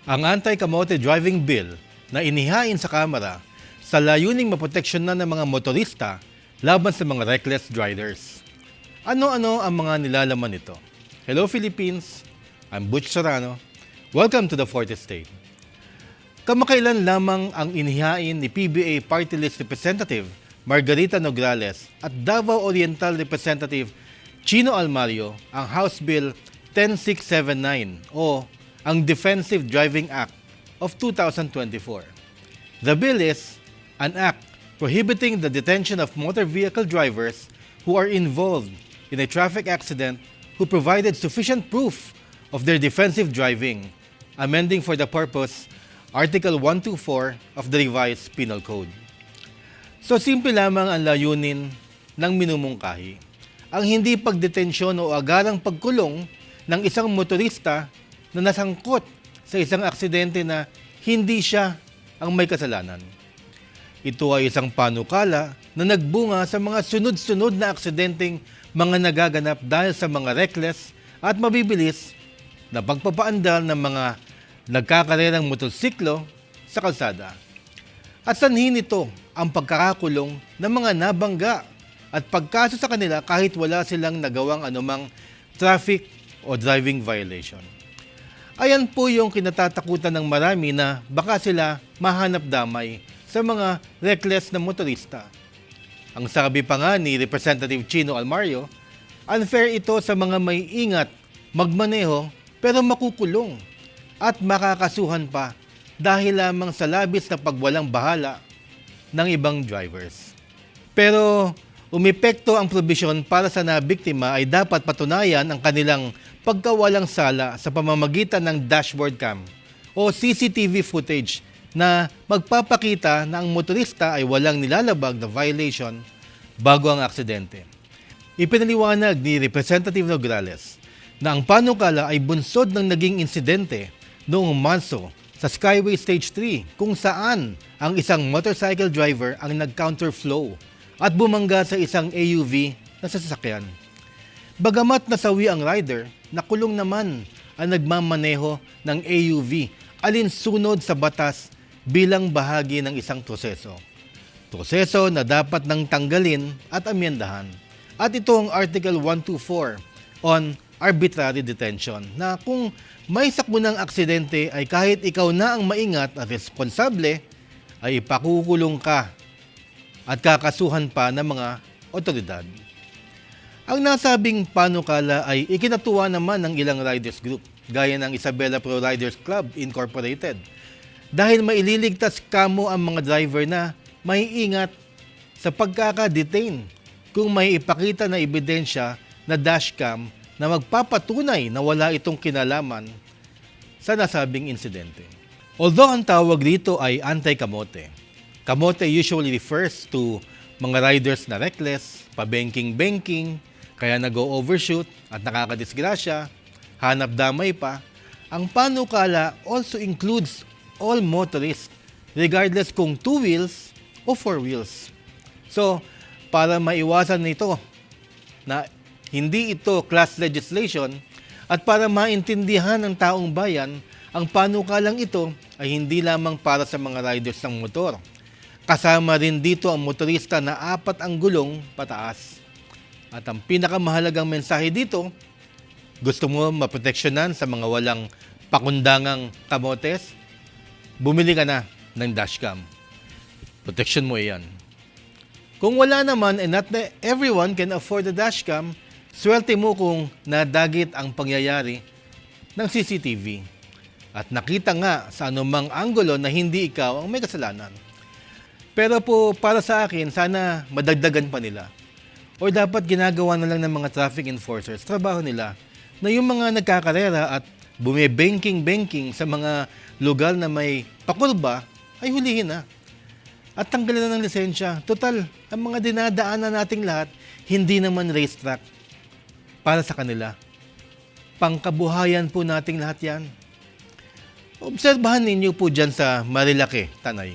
Ang Anti-Kamote Driving Bill na inihain sa Kamara sa layuning maproteksyonan ng mga motorista laban sa mga reckless drivers. Ano-ano ang mga nilalaman nito? Hello Philippines, I'm Butch Serrano. Welcome to the Fourth Estate. Kamakailan lamang ang inihain ni PBA Party List Representative Margarita Nograles at Davao Oriental Representative Chino Almario ang House Bill 10679 o ang Defensive Driving Act of 2024. The bill is an act prohibiting the detention of motor vehicle drivers who are involved in a traffic accident who provided sufficient proof of their defensive driving, amending for the purpose Article 124 of the Revised Penal Code. So simple lamang ang layunin ng minumungkahi. Ang hindi pagdetensyon o agarang pagkulong ng isang motorista na nasangkot sa isang aksidente na hindi siya ang may kasalanan. Ito ay isang panukala na nagbunga sa mga sunod-sunod na aksidenteng mga nagaganap dahil sa mga reckless at mabibilis na pagpapaandal ng mga nagkakarerang motorsiklo sa kalsada. At sanhin nito ang pagkakakulong ng mga nabangga at pagkaso sa kanila kahit wala silang nagawang anumang traffic o driving violation. Ayan po yung kinatatakutan ng marami na baka sila mahanap damay sa mga reckless na motorista. Ang sabi pa nga ni Representative Chino Almario, unfair ito sa mga may ingat magmaneho pero makukulong at makakasuhan pa dahil lamang sa labis na pagwalang bahala ng ibang drivers. Pero umepekto ang probisyon para sa nabiktima ay dapat patunayan ang kanilang pagkawalang sala sa pamamagitan ng dashboard cam o CCTV footage na magpapakita na ang motorista ay walang nilalabag na violation bago ang aksidente. Ipinaliwanag ni Representative Nograles na ang panukala ay bunsod ng naging insidente noong Marso sa Skyway Stage 3 kung saan ang isang motorcycle driver ang nag-counterflow at bumangga sa isang AUV na sasakyan. Bagamat nasawi ang rider, nakulong naman ang nagmamaneho ng AUV alinsunod sa batas bilang bahagi ng isang proseso. Proseso na dapat nang tanggalin at amyendahan. At ito ang Article 124 on arbitrary detention na kung may sakmunang aksidente ay kahit ikaw na ang maingat at responsable ay ipakukulong ka at kakasuhan pa ng mga otoridad. Ang nasabing panukala ay ikinatuwa naman ng ilang riders group gaya ng Isabela Pro Riders Club Incorporated dahil maililigtas kamo ang mga driver na may ingat sa pagkaka-detain kung may ipakita na ebidensya na dashcam na magpapatunay na wala itong kinalaman sa nasabing insidente. Although ang tawag dito ay anti-kamote, kamote usually refers to mga riders na reckless, pabenking-benking, kaya nag-overshoot at nakakadisgrasya, hanap damay pa. Ang panukala also includes all motorists regardless kung 2 wheels o 4 wheels. So, para maiwasan nito na hindi ito class legislation at para maintindihan ng taong bayan, ang panukalang ito ay hindi lamang para sa mga riders ng motor. Kasama rin dito ang motorista na 4 ang gulong pataas. At ang pinakamahalagang mensahe dito, gusto mo maproteksyonan sa mga walang pakundangang kamotes? Bumili ka na ng dashcam. Protection mo iyan. Kung wala naman and not everyone can afford a dashcam, swerte mo kung nadagit ang pangyayari ng CCTV at nakita nga sa anumang anggulo na hindi ikaw ang may kasalanan. Pero po para sa akin, sana madagdagan pa nila. O dapat ginagawa na lang ng mga traffic enforcers, trabaho nila, na yung mga nagkakarera at bumibenking-benking sa mga lugar na may pakurba, ay hulihin na. At tanggalin na ng lisensya. Total, ang mga dinadaanan nating lahat, hindi naman racetrack para sa kanila. Pangkabuhayan po nating lahat yan. Obserbahan ninyo po dyan sa Marilake, Tanay,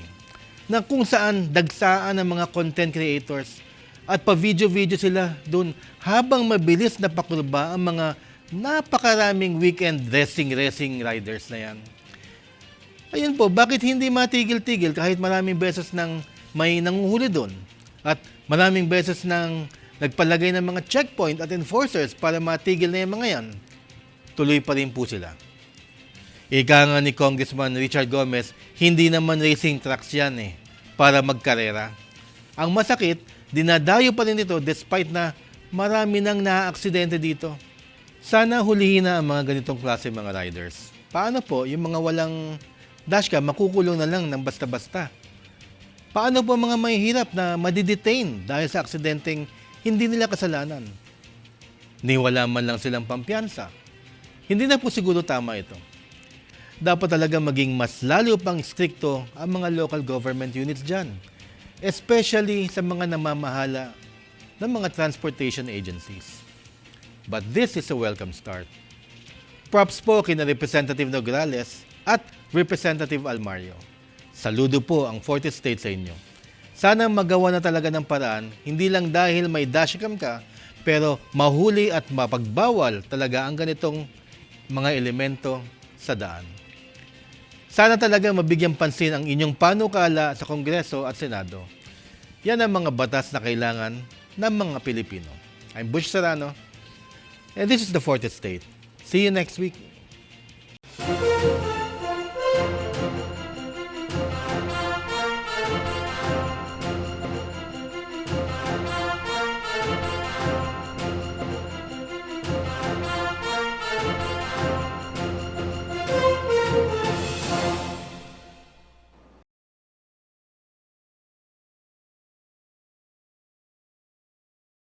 na kung saan dagsaan ang mga content creators at pa-video-video sila doon habang mabilis na pakurba ang mga napakaraming weekend racing riders na yan. Ayun po, bakit hindi matigil-tigil kahit maraming beses nang may nanguhuli doon at maraming beses nang nagpalagay ng mga checkpoint at enforcers para matigil na yung mga yan, tuloy pa rin po sila. Ika nga ni Congressman Richard Gomez, hindi naman racing trucks yan para magkarera. Ang masakit, dinadayo pa rin ito despite na marami nang naaaksidente dito. Sana hulihin na ang mga ganitong klase mga riders. Paano po yung mga walang dashcam makukulong na lang ng basta-basta? Paano po mga mahihirap na madidetain dahil sa aksidenteng hindi nila kasalanan? Niwala man lang silang pampiyansa. Hindi na po siguro tama ito. Dapat talaga maging mas lalo pang strikto ang mga local government units dyan. Especially sa mga namamahala ng mga transportation agencies. But this is a welcome start. Props po kina Representative Nograles at Representative Almario. Saludo po ang 40th state sa inyo. Sana magawa na talaga ng paraan, hindi lang dahil may dashcam ka, pero mahuli at mapagbawal talaga ang ganitong mga elemento sa daan. Sana talaga mabigyan pansin ang inyong panukala sa Kongreso at Senado. Yan ang mga batas na kailangan ng mga Pilipino. I'm Bush Serrano, and this is the 40th State. See you next week.